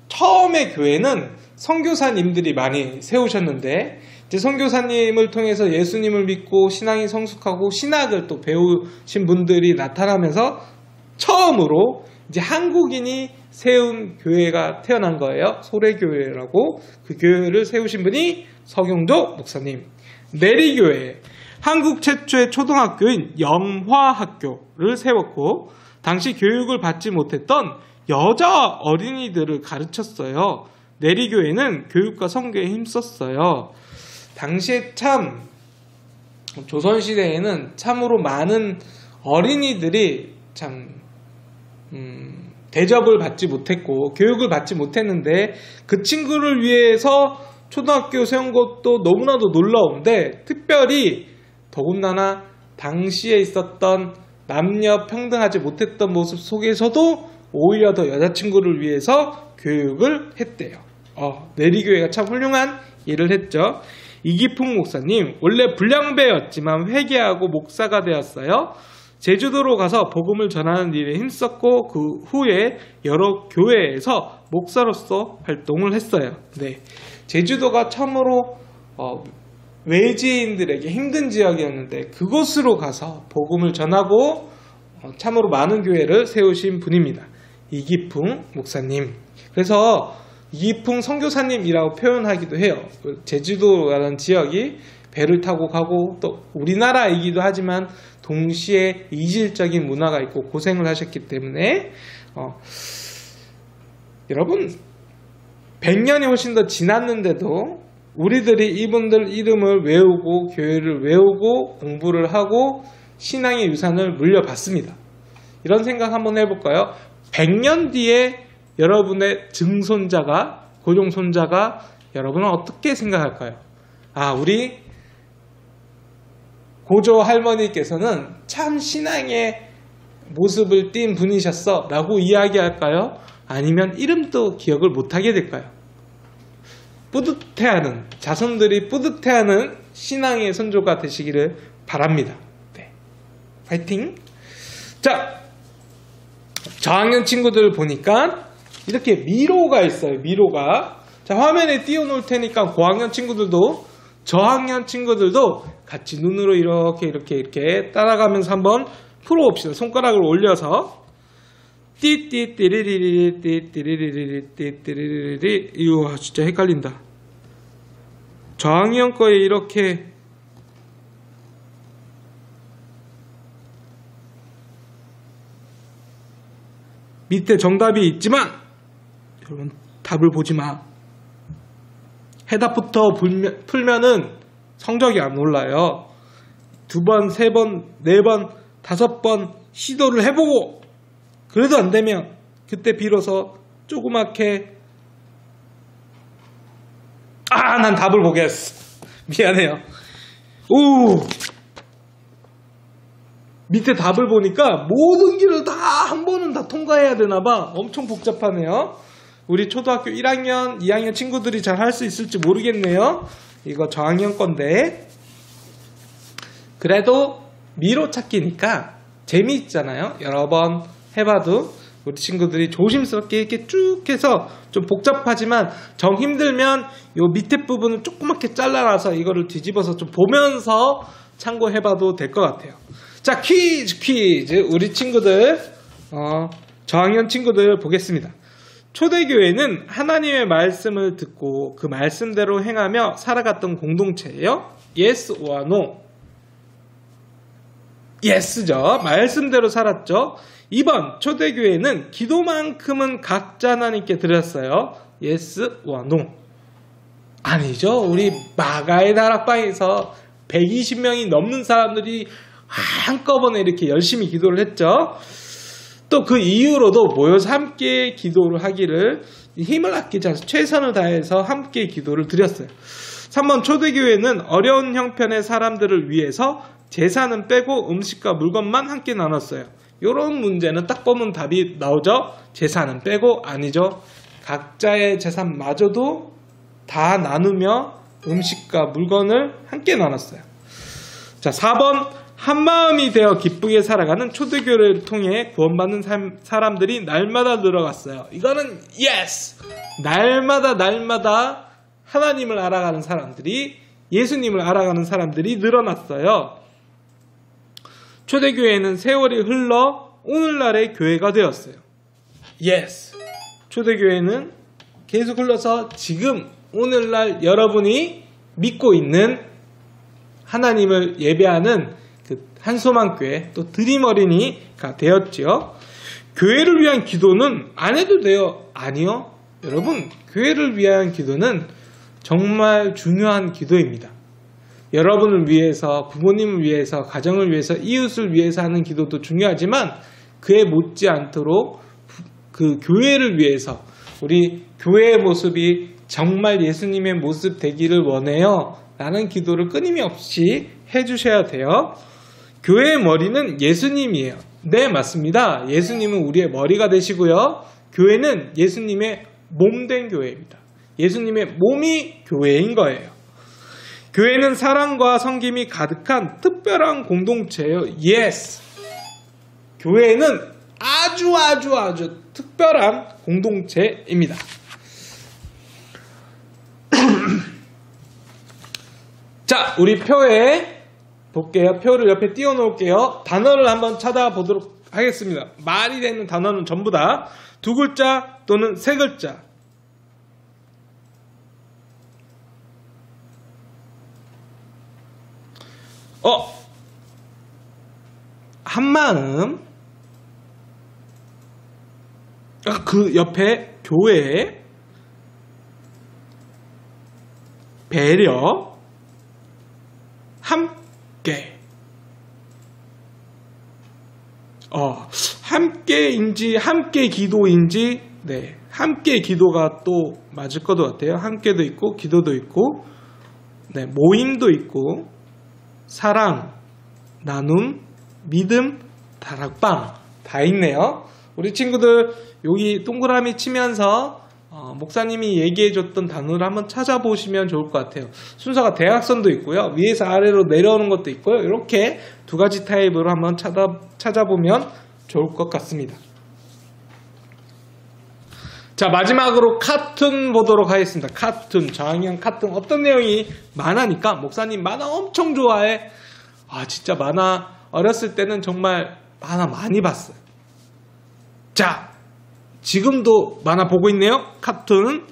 처음에 교회는 선교사님들이 많이 세우셨는데 이제 선교사님을 통해서 예수님을 믿고 신앙이 성숙하고 신학을 또 배우신 분들이 나타나면서 처음으로 이제 한국인이 세운 교회가 태어난 거예요. 소래교회라고. 그 교회를 세우신 분이 서경조 목사님. 내리교회, 한국 최초의 초등학교인 영화학교를 세웠고 당시 교육을 받지 못했던 여자 어린이들을 가르쳤어요. 내리교회는 교육과 선교에 힘썼어요. 당시에 참 조선시대에는 참으로 많은 어린이들이 참 대접을 받지 못했고 교육을 받지 못했는데 그 친구를 위해서 초등학교 세운 것도 너무나도 놀라운데 특별히 더군다나 당시에 있었던 남녀 평등하지 못했던 모습 속에서도 오히려 더 여자친구를 위해서 교육을 했대요. 내리교회가 참 훌륭한 일을 했죠. 이기풍 목사님 원래 불량배였지만 회개하고 목사가 되었어요. 제주도로 가서 복음을 전하는 일에 힘썼고 그 후에 여러 교회에서 목사로서 활동을 했어요. 네, 제주도가 참으로 외지인들에게 힘든 지역이었는데 그곳으로 가서 복음을 전하고 참으로 많은 교회를 세우신 분입니다. 이기풍 목사님. 그래서 이기풍 선교사님이라고 표현하기도 해요. 제주도라는 지역이 배를 타고 가고 또 우리나라이기도 하지만 동시에 이질적인 문화가 있고 고생을 하셨기 때문에 여러분 100년이 훨씬 더 지났는데도 우리들이 이분들 이름을 외우고 교회를 외우고 공부를 하고 신앙의 유산을 물려받습니다. 이런 생각 한번 해볼까요? 100년 뒤에 여러분의 증손자가 고종손자가 여러분은 어떻게 생각할까요? 우리 고조 할머니께서는 참 신앙의 모습을 띈 분이셨어 라고 이야기할까요? 아니면 이름도 기억을 못하게 될까요? 뿌듯해하는, 자손들이 뿌듯해하는 신앙의 선조가 되시기를 바랍니다. 네. 파이팅! 자, 저학년 친구들 보니까 이렇게 미로가 있어요. 미로가. 자, 화면에 띄워놓을 테니까 고학년 친구들도 저학년 친구들도 같이 눈으로 이렇게 따라가면서 한번 풀어봅시다. 손가락을 올려서 띠띠띠리리리 띠띠리리리 띠띠리리리. 이거 진짜 헷갈린다. 저학년 거에 이렇게 밑에 정답이 있지만 여러분 답을 보지 마. 해답부터 풀면은 성적이 안 올라요. 2번, 3번, 4번, 5번 시도를 해보고 그래도 안 되면 그때 비로소 조그맣게 난 답을 보겠어. 미안해요. 밑에 답을 보니까 모든 길을 다 한 번은 다 통과해야 되나봐. 엄청 복잡하네요. 우리 초등학교 1학년, 2학년 친구들이 잘 할 수 있을지 모르겠네요. 이거 저학년 건데. 그래도 미로 찾기니까 재미있잖아요. 여러 번 해봐도 우리 친구들이 조심스럽게 이렇게 쭉 해서 좀 복잡하지만 정 힘들면 요 밑에 부분을 조그맣게 잘라놔서 이거를 뒤집어서 좀 보면서 참고해봐도 될 것 같아요. 자, 퀴즈. 우리 친구들, 저학년 친구들 보겠습니다. 초대교회는 하나님의 말씀을 듣고 그 말씀대로 행하며 살아갔던 공동체예요. Yes or no? Yes죠. 말씀대로 살았죠. 2번, 초대교회는 기도만큼은 각자 하나님께 드렸어요. Yes or no? 아니죠. 우리 마가의 다락방에서 120명이 넘는 사람들이 한꺼번에 이렇게 열심히 기도를 했죠. 또 그 이후로도 모여서 함께 기도를 하기를 힘을 아끼지 않아서 최선을 다해서 함께 기도를 드렸어요. 3번, 초대교회는 어려운 형편의 사람들을 위해서 재산은 빼고 음식과 물건만 함께 나눴어요. 이런 문제는 딱 보면 답이 나오죠. 재산은 빼고 아니죠. 각자의 재산마저도 다 나누며 음식과 물건을 함께 나눴어요. 자, 4번, 한마음이 되어 기쁘게 살아가는 초대교회를 통해 구원받는 사람들이 날마다 늘어갔어요. 이거는 yes! 날마다 하나님을 알아가는 사람들이, 예수님을 알아가는 사람들이 늘어났어요. 초대교회는 세월이 흘러 오늘날의 교회가 되었어요. yes! 초대교회는 계속 흘러서 지금 오늘날 여러분이 믿고 있는 하나님을 예배하는 그 한소망교회 또 드림어린이가 되었지요. 교회를 위한 기도는 안 해도 돼요? 아니요. 여러분, 교회를 위한 기도는 정말 중요한 기도입니다. 여러분을 위해서, 부모님을 위해서, 가정을 위해서, 이웃을 위해서 하는 기도도 중요하지만 그에 못지않도록 그 교회를 위해서 우리 교회의 모습이 정말 예수님의 모습 되기를 원해요 라는 기도를 끊임없이 해주셔야 돼요. 교회의 머리는 예수님이에요. 네, 맞습니다. 예수님은 우리의 머리가 되시고요. 교회는 예수님의 몸된 교회입니다. 예수님의 몸이 교회인 거예요. 교회는 사랑과 섬김이 가득한 특별한 공동체예요. Yes. 교회는 아주 특별한 공동체입니다. 자, 우리 표에 볼게요. 표를 옆에 띄워 놓을게요. 단어를 한번 찾아보도록 하겠습니다. 말이 되는 단어는 전부 다 두 글자 또는 세 글자. 한마음, 그 옆에 교회, 배려, 함께. 함께인지 함께 기도인지, 네, 함께 기도가 또 맞을 것 같아요. 함께도 있고 기도도 있고, 네, 모임도 있고, 사랑, 나눔, 믿음, 다락방 다 있네요. 우리 친구들 여기 동그라미 치면서 목사님이 얘기해줬던 단어를 한번 찾아보시면 좋을 것 같아요. 순서가 대각선도 있고요. 위에서 아래로 내려오는 것도 있고요. 이렇게 두 가지 타입으로 한번 찾아보면 좋을 것 같습니다. 자, 마지막으로 카툰 보도록 하겠습니다. 카툰, 저학년 카툰. 어떤 내용이 만화니까 목사님 만화 엄청 좋아해. 진짜 만화 어렸을 때는 정말 만화 많이 봤어요. 자, 지금도 만화 보고 있네요. 카툰.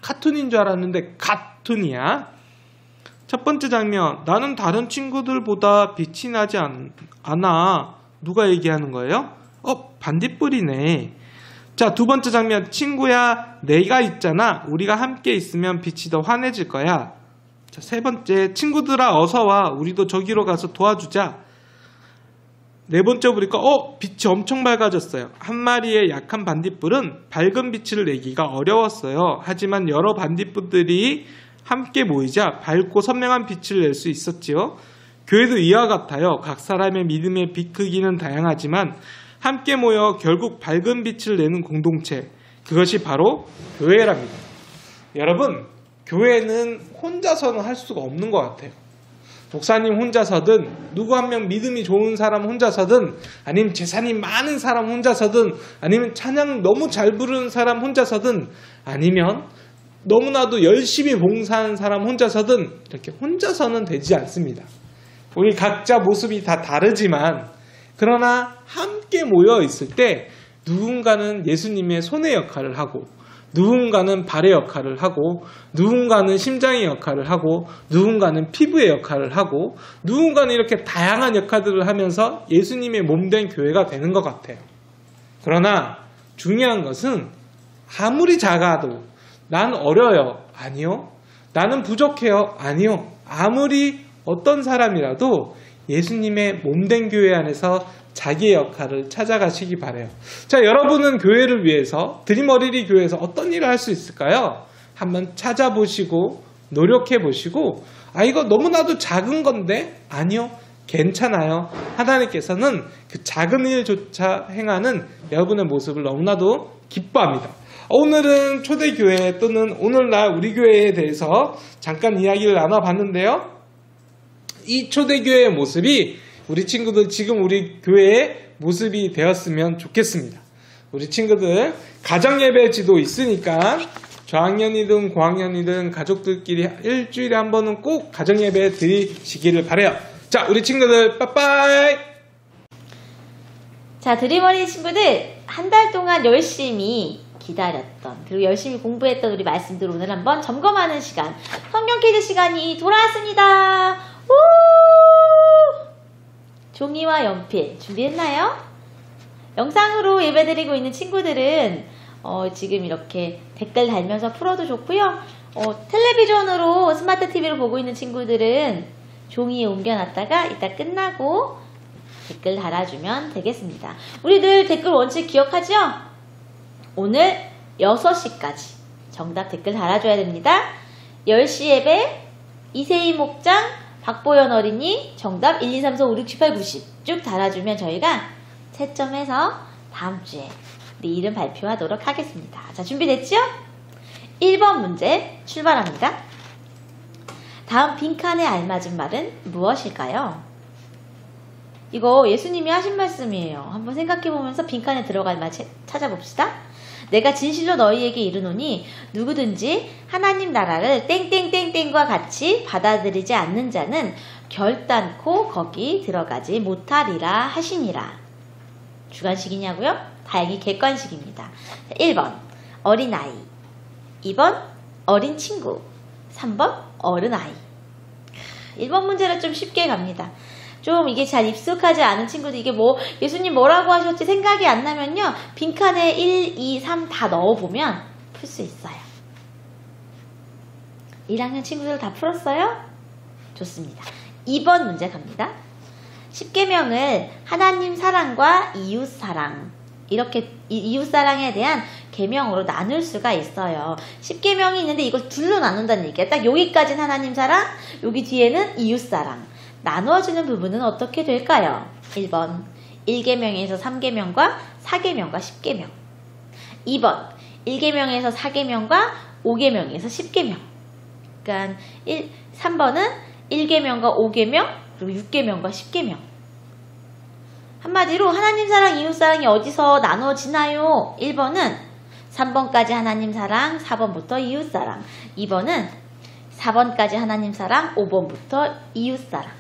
카툰인 줄 알았는데 카툰이야. 첫 번째 장면. 나는 다른 친구들보다 빛이 나지 않아. 누가 얘기하는 거예요? 반딧불이네. 자, 두 번째 장면. 친구야, 내가 있잖아. 우리가 함께 있으면 빛이 더 환해질 거야. 자, 세 번째. 친구들아, 어서 와. 우리도 저기로 가서 도와주자. 네 번째 보니까 빛이 엄청 밝아졌어요. 한 마리의 약한 반딧불은 밝은 빛을 내기가 어려웠어요. 하지만 여러 반딧불들이 함께 모이자 밝고 선명한 빛을 낼 수 있었지요. 교회도 이와 같아요. 각 사람의 믿음의 빛 크기는 다양하지만 함께 모여 결국 밝은 빛을 내는 공동체, 그것이 바로 교회랍니다. 여러분, 교회는 혼자서는 할 수가 없는 것 같아요. 목사님 혼자서든, 누구 한 명 믿음이 좋은 사람 혼자서든, 아니면 재산이 많은 사람 혼자서든, 아니면 찬양 너무 잘 부르는 사람 혼자서든, 아니면 너무나도 열심히 봉사하는 사람 혼자서든, 이렇게 혼자서는 되지 않습니다. 우리 각자 모습이 다 다르지만, 그러나 함께 모여 있을 때 누군가는 예수님의 손의 역할을 하고, 누군가는 발의 역할을 하고, 누군가는 심장의 역할을 하고, 누군가는 피부의 역할을 하고, 누군가는 이렇게 다양한 역할들을 하면서 예수님의 몸된 교회가 되는 것 같아요. 그러나 중요한 것은 아무리 작아도 난 어려요. 아니요. 나는 부족해요. 아니요. 아무리 어떤 사람이라도 예수님의 몸된 교회 안에서 자기의 역할을 찾아가시기 바라요. 자, 여러분은 교회를 위해서, 드림 어린이 교회에서 어떤 일을 할 수 있을까요? 한번 찾아보시고 노력해보시고, 이거 너무나도 작은 건데? 아니요, 괜찮아요. 하나님께서는 그 작은 일조차 행하는 여러분의 모습을 너무나도 기뻐합니다. 오늘은 초대교회 또는 오늘날 우리 교회에 대해서 잠깐 이야기를 나눠봤는데요. 이 초대교회의 모습이 우리 친구들 지금 우리 교회의 모습이 되었으면 좋겠습니다. 우리 친구들 가정예배 지도 있으니까 저학년이든 고학년이든 가족들끼리 일주일에 한 번은 꼭 가정예배 드리시기를 바라요. 자, 우리 친구들 빠빠이. 자, 드림 어린이 친구들 한 달 동안 열심히 기다렸던 그리고 열심히 공부했던 우리 말씀들 오늘 한번 점검하는 시간 성경 퀴즈 시간이 돌아왔습니다. 우! 종이와 연필 준비했나요? 영상으로 예배드리고 있는 친구들은 지금 이렇게 댓글 달면서 풀어도 좋고요. 텔레비전으로 스마트 TV로 보고 있는 친구들은 종이에 옮겨놨다가 이따 끝나고 댓글 달아주면 되겠습니다. 우리 늘 댓글 원칙 기억하죠? 오늘 6시까지 정답 댓글 달아줘야 됩니다. 10시 예배, 이세희 목장, 박보연 어린이 정답 1, 2, 3, 4, 5, 6, 7, 8, 90 쭉 달아주면 저희가 채점해서 다음 주에 우리 이름 발표하도록 하겠습니다. 자, 준비됐죠? 1번 문제 출발합니다. 다음 빈칸에 알맞은 말은 무엇일까요? 이거 예수님이 하신 말씀이에요. 한번 생각해보면서 빈칸에 들어갈 말 찾아봅시다. 내가 진실로 너희에게 이르노니 누구든지 하나님 나라를 땡땡땡땡과 같이 받아들이지 않는 자는 결단코 거기 들어가지 못하리라 하시니라. 주관식이냐고요? 다행히 객관식입니다. 1번 어린아이, 2번 어린 친구, 3번 어른아이. 1번 문제는 좀 쉽게 갑니다. 좀 이게 잘 익숙하지 않은 친구들 이게 뭐 예수님 뭐라고 하셨지 생각이 안 나면요. 빈칸에 1, 2, 3 다 넣어보면 풀 수 있어요. 1학년 친구들 다 풀었어요? 좋습니다. 2번 문제 갑니다. 10계명을 하나님 사랑과 이웃 사랑 이렇게 이웃 사랑에 대한 계명으로 나눌 수가 있어요. 10계명이 있는데 이걸 둘로 나눈다는 얘기예요. 딱 여기까지는 하나님 사랑, 여기 뒤에는 이웃 사랑. 나누어지는 부분은 어떻게 될까요? 1번 1계명에서 3계명과 4계명과 10계명, 2번 1계명에서 4계명과 5계명에서 10계명. 그러니까 3번은 1계명과 5계명 그리고 6계명과 10계명. 한마디로 하나님 사랑, 이웃 사랑이 어디서 나눠지나요? 1번은 3번까지 하나님 사랑, 4번부터 이웃 사랑. 2번은 4번까지 하나님 사랑, 5번부터 이웃 사랑.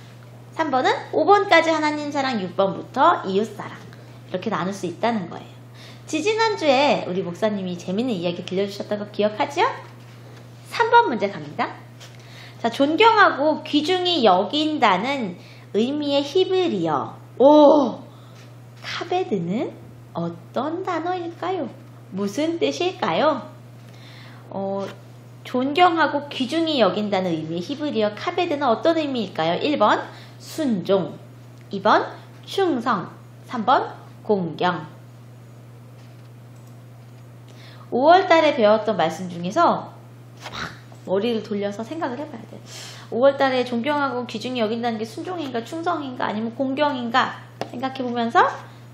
3번은 5번까지 하나님 사랑, 6번부터 이웃 사랑. 이렇게 나눌 수 있다는 거예요. 지지난주에 우리 목사님이 재밌는 이야기 들려주셨던 거 기억하죠? 3번 문제 갑니다. 자, 존경하고 귀중히 여긴다는 의미의 히브리어. 카베드는 어떤 단어일까요? 무슨 뜻일까요? 존경하고 귀중히 여긴다는 의미의 히브리어 카베드는 어떤 의미일까요? 1번 순종, 2번 충성, 3번 공경. 5월달에 배웠던 말씀 중에서 막 머리를 돌려서 생각을 해봐야 돼요. 5월달에 존경하고 귀중히 여긴다는 게 순종인가 충성인가 아니면 공경인가 생각해보면서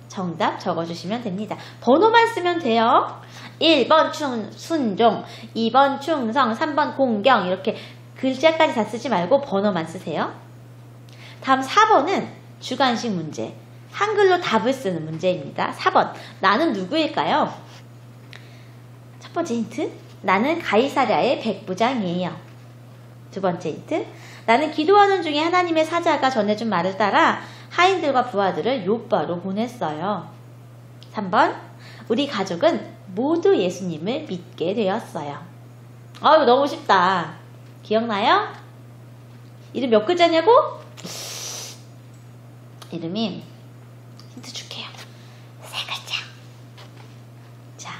정답 적어주시면 됩니다. 번호만 쓰면 돼요. 1번 순종, 2번 충성, 3번 공경. 이렇게 글자까지 다 쓰지 말고 번호만 쓰세요. 다음 4번은 주관식 문제. 한글로 답을 쓰는 문제입니다. 4번. 나는 누구일까요? 첫 번째 힌트. 나는 가이사랴의 백부장이에요. 두 번째 힌트. 나는 기도하는 중에 하나님의 사자가 전해준 말을 따라 하인들과 부하들을 요바로 보냈어요. 3번. 우리 가족은 모두 예수님을 믿게 되었어요. 아유, 너무 쉽다. 기억나요? 이름 몇 글자냐고? 이름이 힌트 줄게요. 3글자. 자,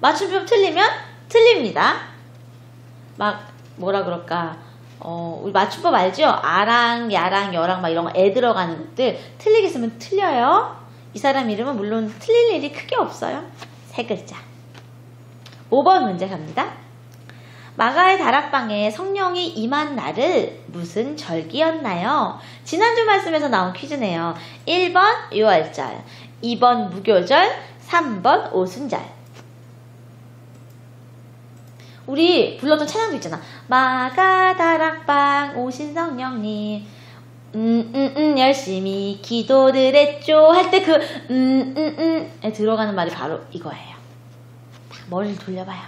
맞춤표 틀리면 틀립니다. 막 뭐라 그럴까? 우리 맞춤법 알죠? 아랑, 야랑, 여랑 막 이런 거 애 들어가는 것들 틀리게 쓰면 틀려요. 이 사람 이름은 물론 틀릴 일이 크게 없어요. 3글자. 5번 문제 갑니다. 마가의 다락방에 성령이 임한 날을 무슨 절기였나요? 지난주 말씀에서 나온 퀴즈네요. 1번 유월절, 2번 무교절, 3번 오순절. 우리 불렀던 찬양도 있잖아. 마가 다락방 오신 성령님 열심히 기도를 했죠 할 때 에 들어가는 말이 바로 이거예요. 딱 머리를 돌려봐요.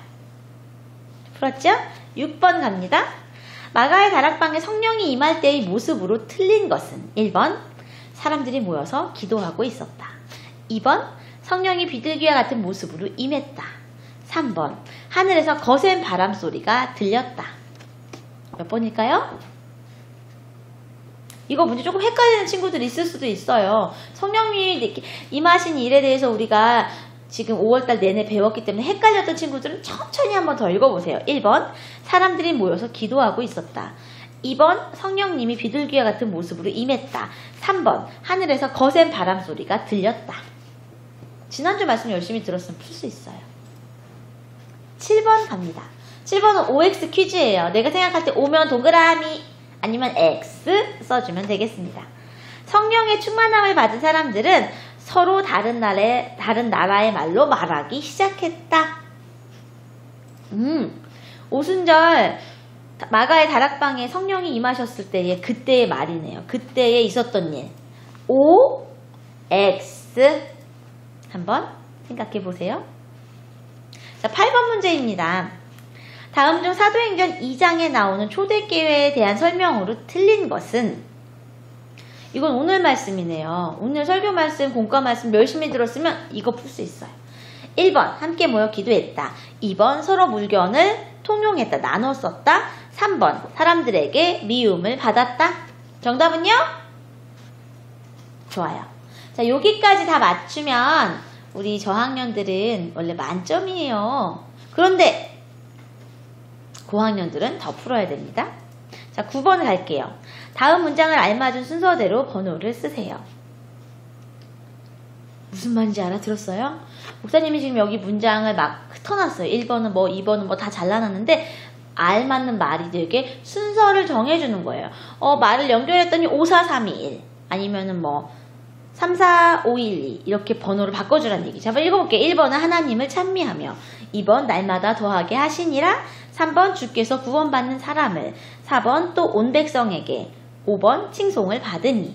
풀었죠? 6번 갑니다. 마가의 다락방에 성령이 임할 때의 모습으로 틀린 것은 1번 사람들이 모여서 기도하고 있었다. 2번 성령이 비둘기와 같은 모습으로 임했다. 3번 하늘에서 거센 바람 소리가 들렸다. 몇 번일까요? 이거 문제 조금 헷갈리는 친구들이 있을 수도 있어요. 성령님이 임하신 일에 대해서 우리가 지금 5월달 내내 배웠기 때문에 헷갈렸던 친구들은 천천히 한번 더 읽어보세요. 1번 사람들이 모여서 기도하고 있었다. 2번 성령님이 비둘기와 같은 모습으로 임했다. 3번 하늘에서 거센 바람 소리가 들렸다. 지난주 말씀 열심히 들었으면 풀 수 있어요. 7번 갑니다. 7번은 OX 퀴즈예요. 내가 생각할 때 O면 동그라미 아니면 X 써주면 되겠습니다. 성령의 충만함을 받은 사람들은 서로 다른 나라의 말로 말하기 시작했다. 오순절 마가의 다락방에 성령이 임하셨을 때의 그때의 말이네요. 그때에 있었던 일. O, X 한번 생각해 보세요. 자, 8번 문제입니다. 다음 중 사도행전 2장에 나오는 초대교회에 대한 설명으로 틀린 것은? 이건 오늘 말씀이네요. 오늘 설교 말씀, 공과 말씀 열심히 들었으면 이거 풀 수 있어요. 1번 함께 모여 기도했다. 2번 서로 물건을 통용했다. 나눠 썼다. 3번 사람들에게 미움을 받았다. 정답은요? 좋아요. 자, 여기까지 다 맞추면 우리 저학년들은 원래 만점이에요. 그런데 고학년들은 더 풀어야 됩니다. 자, 9번 갈게요. 다음 문장을 알맞은 순서대로 번호를 쓰세요. 무슨 말인지 알아들었어요? 목사님이 지금 여기 문장을 막 흩어놨어요. 1번은 뭐 2번은 뭐 다 잘라놨는데 알맞는 말이 되게 순서를 정해주는 거예요. 말을 연결했더니 54321 아니면은 뭐 34512 이렇게 번호를 바꿔주라는 얘기죠. 한번 읽어볼게요. 1번은 하나님을 찬미하며, 2번 날마다 더하게 하시니라, 3번 주께서 구원받는 사람을, 4번 또 온 백성에게, 5번 칭송을 받으니.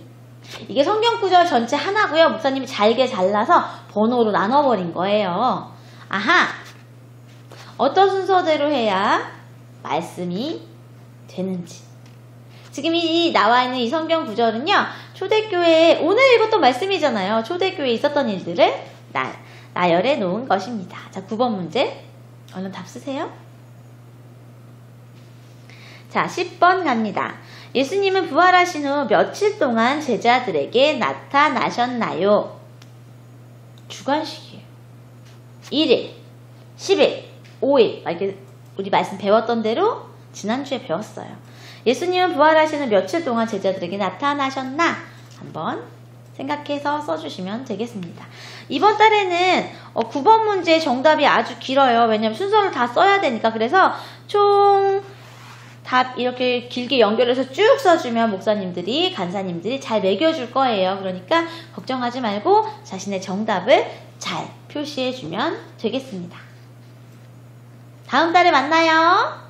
이게 성경 구절 전체 하나고요. 목사님이 잘게 잘라서 번호로 나눠버린 거예요. 아하! 어떤 순서대로 해야 말씀이 되는지. 지금 이 나와 있는 이 성경 구절은요, 초대교회에 오늘 읽었던 말씀이잖아요. 초대교회에 있었던 일들을 나열해 놓은 것입니다. 자, 9번 문제 얼른 답 쓰세요. 자, 10번 갑니다. 예수님은 부활하신 후 며칠 동안 제자들에게 나타나셨나요? 주관식이에요. 1일, 10일, 5일 이렇게 우리 말씀 배웠던 대로 지난주에 배웠어요. 예수님은 부활하신 후 며칠 동안 제자들에게 나타나셨나? 한번 생각해서 써주시면 되겠습니다. 이번 달에는 9번 문제 정답이 아주 길어요. 왜냐하면 순서를 다 써야 되니까. 그래서 총 답 이렇게 길게 연결해서 쭉 써주면 목사님들이, 간사님들이 잘 매겨줄 거예요. 그러니까 걱정하지 말고 자신의 정답을 잘 표시해주면 되겠습니다. 다음 달에 만나요.